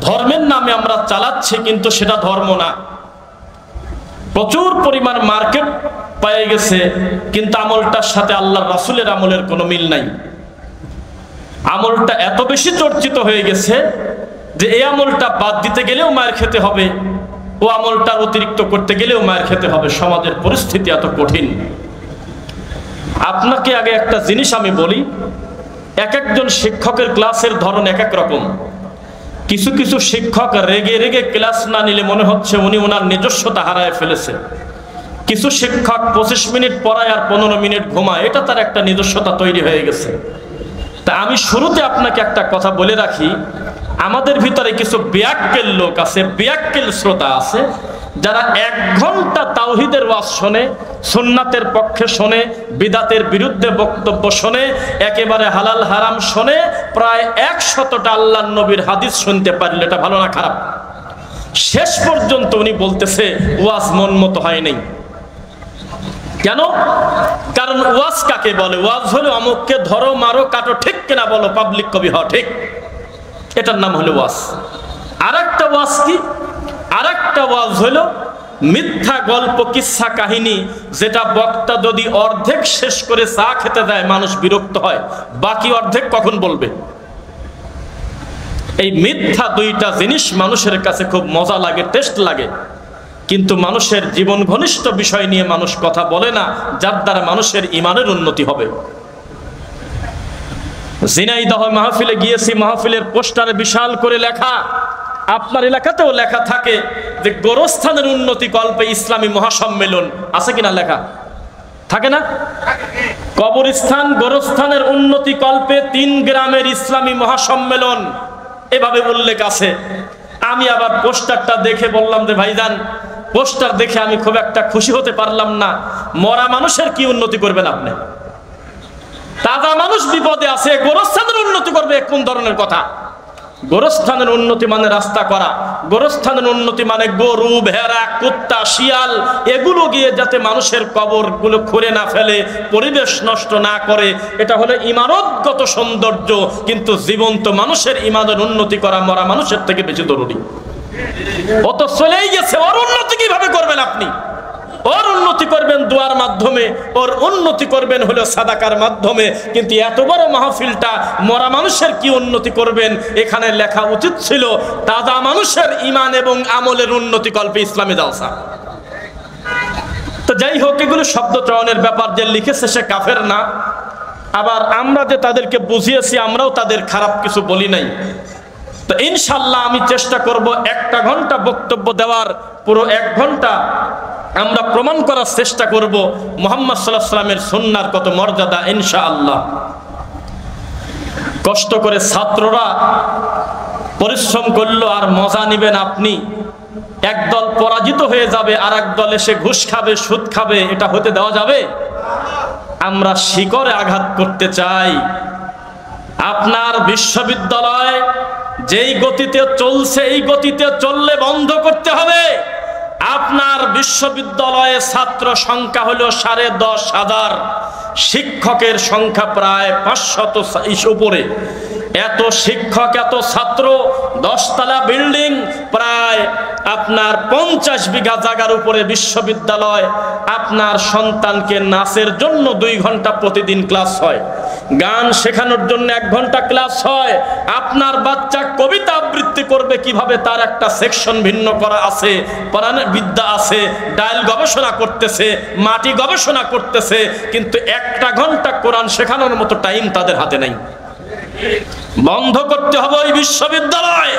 ধর্মের নামে আমরা চালাচ্ছি, কিন্তু সেটা ধর্ম না। প্রচুর পরিমাণ মার্কেট পেয়ে গেছে, কিন্তু আমলটার সাথে আল্লাহর রাসূলের আমলের কোনো মিল নাই। আমলটা এত বেশি চর্চিত হয়ে গেছে যে এই আমলটা বাদ দিতে গেলেও মায়ের খেতে হবে, ও আমলটা অতিরিক্ত করতে গেলেও মায়ের খেতে হবে। সমাজের পরিস্থিতি এত কঠিন। আপনাকে আগে একটা জিনিস আমি বলি, এক একজন শিক্ষকের ক্লাসের ধরন এক এক রকম। কিছু কিছু শিক্ষক রেগে রেগে ক্লাস না নিলে মনে হচ্ছে উনি ওনার নিজস্বতা হারায় ফেলেছে। কিছু শিক্ষক 25 মিনিট পড়ায় আর 15 মিনিট ঘুমায়, এটা তার একটা নিজস্বতা তৈরি হয়ে গেছে। তা আমি শুরুতে আপনাকে একটা কথা বলে রাখি, আমাদের ভিতরে কিছু বেয়াক্কেল লোক আছে, বেয়াক্কেল শ্রোতা আছে, যারা 1 ঘন্টা তাওহীদের ওয়াজ শোনে, সুন্নাতের পক্ষে শোনে, বিদাতের বিরুদ্ধে বক্তব্য শোনে, একেবারে হালাল হারাম শোনে, প্রায় 100টা আল্লাহর নবীর হাদিস শুনতে পারলে এটা ভালো না খারাপ? শেষ পর্যন্ত উনি বলতেছে ওয়াজ মন মতো হয় নাই। কেন? কারণ ওয়াজ কাকে বলে? ওয়াজ হলো অমুককে ধরো মারো কাটো, ঠিক কিনা বলো, পাবলিক কবি হও, ঠিক, এটার নাম হলো ওয়াজ। আরেকটা ওয়াজ কি? আরেকটা ওয়াজ হলো মিথ্যা গল্প, কিচ্ছা কাহিনী, যেটা বক্তা যদি অর্ধেক শেষ করে চা খেতে দেয় মানুষ বিরক্ত হয়, বাকি অর্ধেক কখন বলবে? এই মিথ্যা দুইটা জিনিস মানুষের কাছে খুব মজা লাগে, টেস্ট লাগে, কিন্তু মানুষের জীবন ঘনিষ্ঠ বিষয় নিয়ে মানুষ কথা বলে না, যার দ্বারা মানুষের ঈমানের উন্নতি হবে। ঝিনাইদহ মাহফিলে গিয়েছি, মাহফিলের পোস্টারে বিশাল করে লেখা, আপনার এলাকাতেও লেখা থাকে যে গোরস্থানের উন্নতি কল্পে ইসলামী মহাসম্মেলন, আছে কিনা লেখা? থাকে না? কবরস্থান গোরস্থানের উন্নতি কল্পে 3 গ্রামের ইসলামী মহাসম্মেলন, এভাবে উল্লেখ আছে। আমি আবার পোস্টারটা দেখে বললাম যে ভাইজান, পোস্টার দেখে আমি খুব একটা খুশি হতে পারলাম না। মরা মানুষের কি উন্নতি করবেন আপনি? তাজা মানুষ বিপদে আছে, গোরস্থানের উন্নতি করবে, কোন ধরনের কথা? গোরস্থানের উন্নতি মানে রাস্তা করা, গোরস্থানের উন্নতি মানে গরু, ভেড়া, কুত্তা, শিয়াল এগুলো গিয়ে যাতে মানুষের কবরগুলো খুঁড়ে না ফেলে, পরিবেশ নষ্ট না করে, এটা হলো ইমারতগত সৌন্দর্য। কিন্তু জীবন্ত মানুষের ইমানের উন্নতি করা মরা মানুষের থেকে বেশি জরুরি। ও তো চলেই গেছে, ওর উন্নতি কিভাবে করবেন আপনি? ওর উন্নতি করবেন দোয়ার মাধ্যমে, ওর উন্নতি করবেন হলো সাদাকার মাধ্যমে। কিন্তু এত বড় মাহফিলটা মরা মানুষের কি উন্নতি করবেন? এখানে লেখা উচিত ছিল তাজা মানুষের ঈমান এবং আমলের উন্নতি কল্পে ইসলামী জালসা। তো যাই হোক, এগুলো শব্দ চয়নের ব্যাপার। যে লিখেছে সে কাফের না, আবার আমরা যে তাদেরকে বুঝিয়েছি আমরাও তাদের খারাপ কিছু বলি নাই। তো ইনশাল্লাহ আমি চেষ্টা করব 1টা ঘন্টা বক্তব্য দেওয়ার, পুরো 1 ঘন্টা আমরা প্রমাণ করার চেষ্টা করব মুহাম্মদ সাল্লাল্লাহু আলাইহি ওয়াসাল্লামের সুন্নাহর কত মর্যাদা। ইনশাআল্লাহ কষ্ট করে ছাত্ররা পরিশ্রম করলো, আর মজা নেবেন আপনি। একদল পরাজিত হয়ে যাবে, আর একদল এসে ঘুষ খাবে, সুদ খাবে, এটা হতে দেওয়া যাবে? আমরা শিকড়ে আঘাত করতে চাই। আপনার বিশ্ববিদ্যালয় যেই গতিতে চলছে, এই গতিতে চললে বন্ধ করতে হবে। আপনার বিশ্ববিদ্যালয়ে ছাত্র সংখ্যা হলো 10,500, শিক্ষকের সংখ্যা প্রায় 500 উপরে। এত শিক্ষক, এত ছাত্র, 10 তলা বিল্ডিং, প্রায় আপনার 50 বিঘা জায়গার উপরে বিশ্ববিদ্যালয়। আপনার সন্তানকে নাচের জন্য 2 ঘন্টা প্রতিদিন ক্লাস হয়, গান শেখানোর জন্য 1 ঘন্টা ক্লাস হয়। আপনার বাচ্চা কবিতা আবৃত্তি করবে কিভাবে, তার একটা সেকশন ভিন্ন করা আছে, পড়ানোর বিদ্যা আছে, ডায়াল গবেষণা করতেছে, মাটি গবেষণা করতেছে, কিন্তু 1টা ঘন্টা কোরআন শেখানোর মতো টাইম তাদের হাতে নাই। বন্ধ করতে হবে ওই বিশ্ববিদ্যালয়,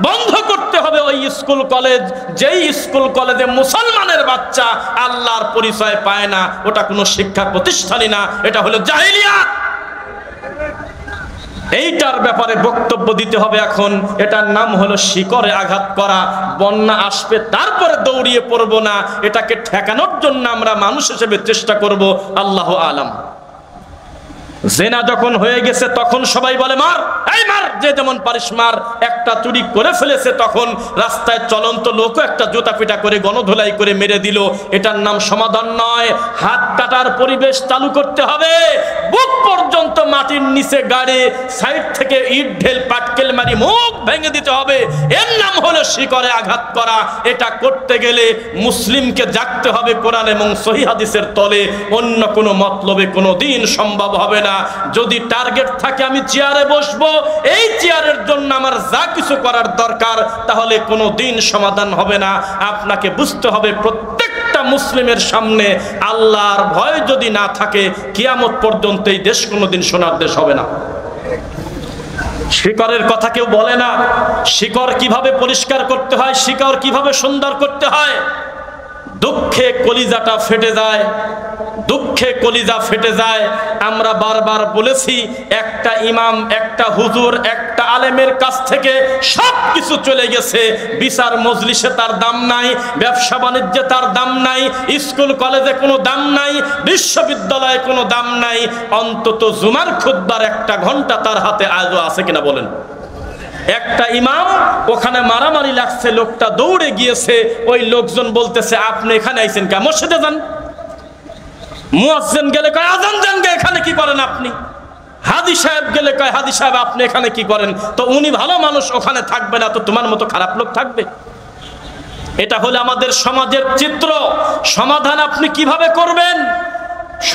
বন্ধ করতে হবে ওই স্কুল কলেজ, যেই স্কুল কলেজে মুসলমানের বাচ্চা আল্লাহর পরিচয় পায় না। ওটা কোনো শিক্ষা প্রতিষ্ঠানই না, এটা হলো জাহিলিয়াত। এইটার ব্যাপারে বক্তব্য দিতে হবে এখন। এটার নাম হলো শিকড়ে আঘাত করা। বন্যা আসবে তারপরে দৌড়িয়ে পড়বো না, এটাকে ঠেকানোর জন্য আমরা মানুষ হিসেবে চেষ্টা করব। আল্লাহ আলাম। জেনা যখন হয়ে গেছে তখন সবাই বলে মার, এই মার, যে যেমন পারিস মার। একটা চুরি করে ফেলেছে তখন রাস্তায় চলন্ত লোকও একটা জুতা পিটা করে গণধোলাই করে মেরে দিল। এটার নাম সমাধান নয়। হাত কাটার পরিবেশ চালু করতে হবে। বুক পর্যন্ত মাটির নিচে গাড়ে সাইড থেকে ইট ঢেল পাটকেল মারি মুখ ভেঙে দিতে হবে, এর নাম হলো শিকড়ে আঘাত করা। এটা করতে গেলে মুসলিমকে জাগতে হবে কোরআন এবং সহিহ হাদিসের তলে, অন্য কোনো মতলবে কোনো দিন সম্ভব হবে না। যদি টার্গেট থাকে আমি চেয়ারে বসবো, এই চেয়ারের জন্য আমার যা কিছু করার দরকার, তাহলে কোনো দিন সমাধান হবে না। আপনাকে বুঝতে হবে প্রত্যেকটা মুসলিমের সামনে আল্লাহর ভয় যদি না থাকে, কিয়ামত পর্যন্ত এই দেশ কোনোদিন সোনার দেশ হবে না। শিকড়ের কথা কেউ বলে না। শিকড় কিভাবে পরিষ্কার করতে হয়, শিকড় কিভাবে সুন্দর করতে হয়। দুঃখে কলিজাটা ফেটে যায়, দুঃখে কলিজা ফেটে যায়। আমরা বারবার বলেছি, একটা ইমাম, একটা হুজুর, একটা আলেমের কাছ থেকে সব কিছু চলে গেছে। বিচার মজলিসে তার দাম নাই, ব্যবসা বাণিজ্যে তার দাম নাই, স্কুল কলেজে কোনো দাম নাই, বিশ্ববিদ্যালয়ে কোনো দাম নাই। অন্তত জুমার খুতবার একটা ঘন্টা তার হাতে আজও আছে কিনা বলেন? একটা ইমাম, ওখানে মারামারি লাগছে, লোকটা দৌড়ে গিয়েছে, ওই লোকজন বলতেছে আপনি এখানে আইছেন কে? মসজিদে যান। মুয়াজ্জিন গেলে কয় আজান দেন গে, এখানে কি করেন আপনি? হাদি সাহেব গেলে কয় হাদি সাহেব আপনি এখানে কি করেন? তো উনি ভালো মানুষ, ওখানে থাকবে না, তো তোমার মতো খারাপ লোক থাকবে? এটা হলো আমাদের সমাজের চিত্র। সমাধান আপনি কিভাবে করবেন?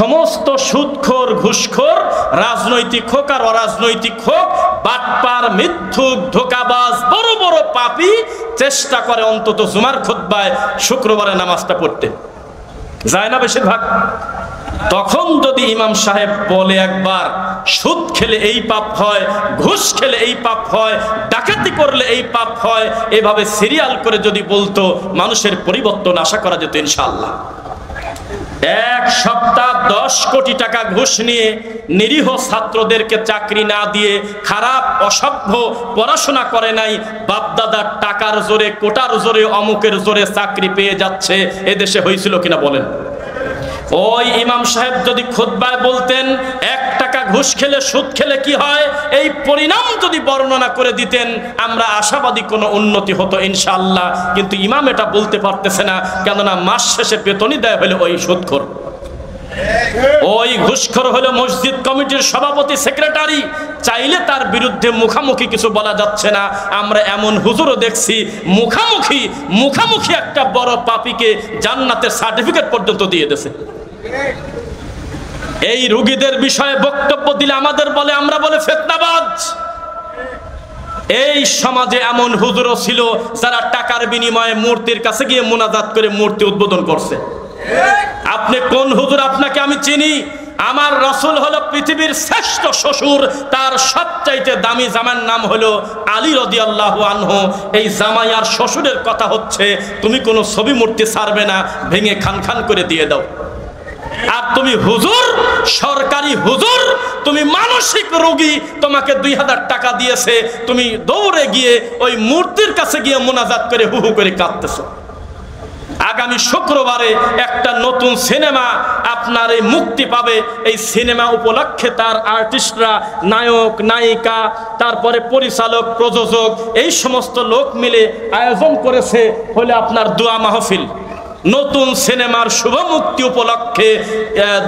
সমস্ত সুদখোর, ঘুষখোর, রাজনৈতিক হোক আর অরাজনৈতিক হোক, বাটপার, মিথ্যুক, ধোঁকাবাজ, বড় বড় পাপী চেষ্টা করে অন্তত জুমার খুতবায় শুক্রবারে নামাজটা পড়তে যায় না বেশিরভাগ। তখন যদি ইমাম সাহেব বলে একবার সুদ খেলে এই পাপ হয়, ঘুষ খেলে এই পাপ হয়, ডাকাতি করলে এই পাপ হয়, এভাবে সিরিয়াল করে যদি বলতো, মানুষের পরিবর্তন আশা করা যেত ইনশাআল্লাহ। এক সপ্তাহ 10 কোটি টাকা ঘুষ নিয়ে নিরীহ ছাত্রদেরকে চাকরি না দিয়ে, খারাপ অসভ্য পড়াশোনা করে নাই, বাপদাদার টাকার জোরে, কোটার জোরে, অমুকের জোরে চাকরি পেয়ে যাচ্ছে, এদেশে হয়েছিল কিনা বলেন? ওই ইমাম সাহেব যদি খুতবায় বলতেন 1 টাকা ঘুষ খেলে, সুদ খেলে কি হয়, এই পরিণাম যদি বর্ণনা করে দিতেন, আমরা আশাবাদী কোনো উন্নতি হতো ইনশাআল্লাহ। কিন্তু ইমাম এটা বলতে পারতেছে না, কেননা মাস শেষে বেতনই দেয় হলো ওই সুদখোর, ওই ঘুষখোর হলো মসজিদ কমিটির সভাপতি, সেক্রেটারি। চাইলে তার বিরুদ্ধে মুখামুখি কিছু বলা যাচ্ছে না। আমরা এমন হুজুরও দেখছি মুখামুখি একটা বড় পাপীকে জান্নাতের সার্টিফিকেট পর্যন্ত দিয়ে দিয়েছে। এই রোগীদের বিষয়ে বক্তব্য দিলে আমাদের বলে, আমরা বলে ফিতনাবাজ। এই সমাজে এমন হুজুরও ছিল যারা টাকার বিনিময়ে মূর্তির কাছে গিয়ে মুনাজাত করে মূর্তি উদ্বোধন করছে। আপনি কোন হুজুর? আপনাকে আমি চিনি। আমার রাসূল হলো পৃথিবীর শ্রেষ্ঠ শ্বশুর, তার সবচাইতে দামি জামার নাম হলো আলী রাদিয়াল্লাহু আনহু। এই জামাই আর শ্বশুরের কথা হচ্ছে, তুমি কোনো ছবি মূর্তি ছাড়বে না, ভেঙে খান খান করে দিয়ে দাও। আর তুমি হুজুর, সরকারি হুজুর, তুমি মানসিক রোগী, তোমাকে 2000 টাকা দিয়েছে, তুমি দৌড়ে গিয়ে ওই মূর্তির কাছে গিয়ে মুনাজাত করে হু হু করে কাঁদতেছো। আগামী শুক্রবারে একটা নতুন সিনেমা আপনার এই মুক্তি পাবে। এই সিনেমা উপলক্ষে তার আর্টিস্টরা, নায়ক, নায়িকা, তারপরে পরিচালক, প্রযোজক, এই সমস্ত লোক মিলে আয়োজন করেছে হলে আপনার দোয়া মাহফিল। নতুন সিনেমার শুভ মুক্তি উপলক্ষে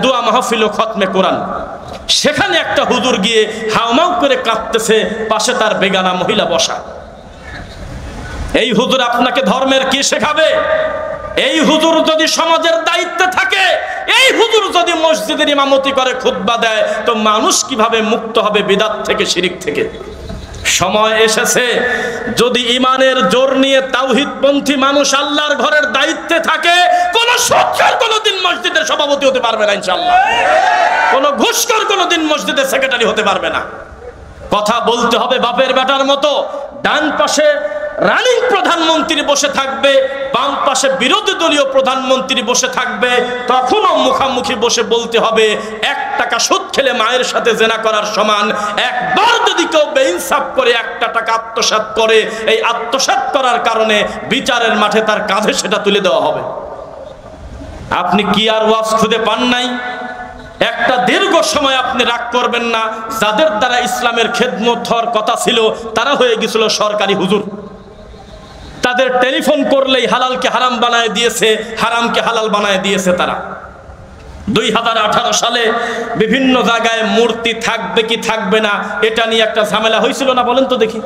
দোয়া মাহফিল ও খতমে কোরআন। সেখানে একটা হুজুর গিয়ে হাউমাউ করে কাঁদতেছে, পাশে তার বেগানা মহিলা বসা। এই হুজুর আপনাকে ধর্মের কি শেখাবে? এই হুজুর যদি সমাজের দায়িত্বে থাকে, এই হুজুর যদি মসজিদের ইমামতি করে, খুতবা দেয়, তো মানুষ কিভাবে মুক্ত হবে বিদআত থেকে, শিরক থেকে? সময় এসেছে, যদি ইমানের জোর নিয়ে তাওহীদপন্থী মানুষ আল্লাহর ঘরের দায়িত্বে থাকে, কোন সুদখোর কোনদিন মসজিদের সভাপতি হতে পারবে না ইনশাআল্লাহ। কোন ঘুষখোর কোনদিন মসজিদের সেক্রেটারি হতে পারবে না। কথা বলতে হবে বাপের বেটার মতো। ডান পাশে রানিং প্রধানমন্ত্রী বসে থাকবে, বাম পাশে বিরোধী দলীয় প্রধানমন্ত্রী বসে থাকবে, তখনও মুখামুখি বসে বলতে হবে 1 টাকা সুদ খেলে মায়ের সাথে জেনা করার সমান। একবার যদি কেউ বেইনসাফ করে 1 টাকা আত্মসাৎ করে, এই আত্মসাৎ করার কারণে বিচারের মাঠে তার কাঁধে সেটা তুলে দেওয়া হবে। আপনি কি আর ওয়াজ খুঁজে পান নাই? একটা দীর্ঘ সময় আপনি রাগ করবেন না। যাদের দ্বারা ইসলামের খেদমত হওয়ার কথা ছিল, তারা হয়ে গেছিল সরকারি হুজুর। তাদের টেলিফোন করলেই হালালকে হারাম বানায় দিয়েছে, হারামকে হালাল বানায় দিয়েছে তারা। 2018 সালে বিভিন্ন জায়গায় মূর্তি থাকবে কি থাকবে না এটা নিয়ে একটা ঝামেলা হয়েছিল না, বলেন তো দেখি।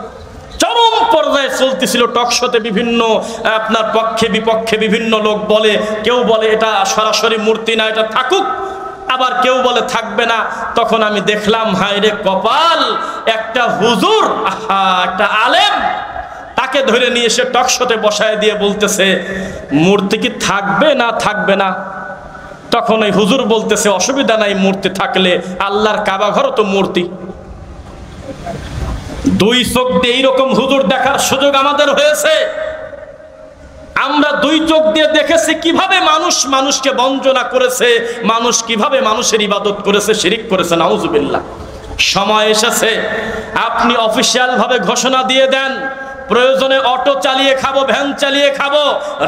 চরম পর্যায়ে চলতেছিল টকশোতে, বিভিন্ন আপনার পক্ষে বিপক্ষে বিভিন্ন লোক বলে, কেউ বলে এটা সরাসরি মূর্তি না, এটা থাকুক, আবার কেউ বলে থাকবে না। তখন আমি দেখলাম, হায় রে কপাল, একটা হুজুর, একটা আলেম, তাকে ধরে নিয়ে এসে টকশোতে বসায় দিয়ে বলতেছে মূর্তি কি থাকবে না থাকবে না। তখন ওই হুজুর বলতেছে অসুবিধা নাই, মূর্তি থাকলে, আল্লাহর কাবা ঘরও তো মূর্তি। দুই চোখ দিয়ে এইরকম হুজুর দেখার সুযোগ আমাদের হয়েছে। আমরা দুই চোখ দিয়ে দেখেছি কিভাবে মানুষ মানুষকে বঞ্চনা করেছে, মানুষ কিভাবে মানুষের ইবাদত করেছে, শিরিক করেছে, নাউজুবিল্লাহ। সময় এসেছে আপনি অফিসিয়াল ভাবে ঘোষণা দিয়ে দেন, প্রয়োজনে অটো চালিয়ে খাবো, ভ্যান চালিয়ে খাবো,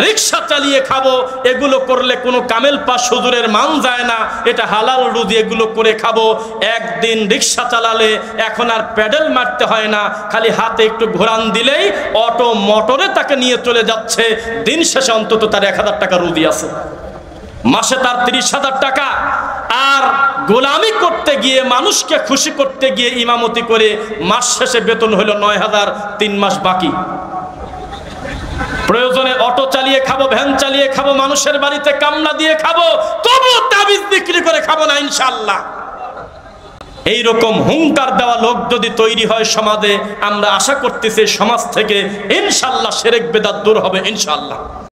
রিক্সা চালিয়ে খাবো, এগুলো করলে কোনো কামেল পাস হুজুরের মান যায় না, এটা হালাল রুজি, এগুলো করে খাবো। একদিন রিক্সা চালালে এখন আর প্যাডেল মারতে হয় না, খালি হাতে একটু ঘোরান দিলেই অটো মোটরে তাকে নিয়ে চলে যাচ্ছে। দিন শেষে অন্তত তার 1000 টাকা রুজি আছে, মাসে তার 30,000 টাকা। আর গোলামি করতে গিয়ে, মানুষকে খুশি করতে গিয়ে ইমামতি করে মাস শেষে বেতন হলো 9,000, 3 মাস বাকি। প্রয়োজনে অটো চালিয়ে খাবো, ভ্যান চালিয়ে খাবো, মানুষের বাড়িতে কামলা দিয়ে খাবো, তবু তাবিজ বিক্রি করে খাবো না ইনশাআল্লাহ। এইরকম হুঙ্কার দেওয়া লোক যদি তৈরি হয় সমাজে, আমরা আশা করতেছি সমাজ থেকে ইনশাআল্লাহ শিরক বিদআত দূর হবে ইনশাআল্লাহ।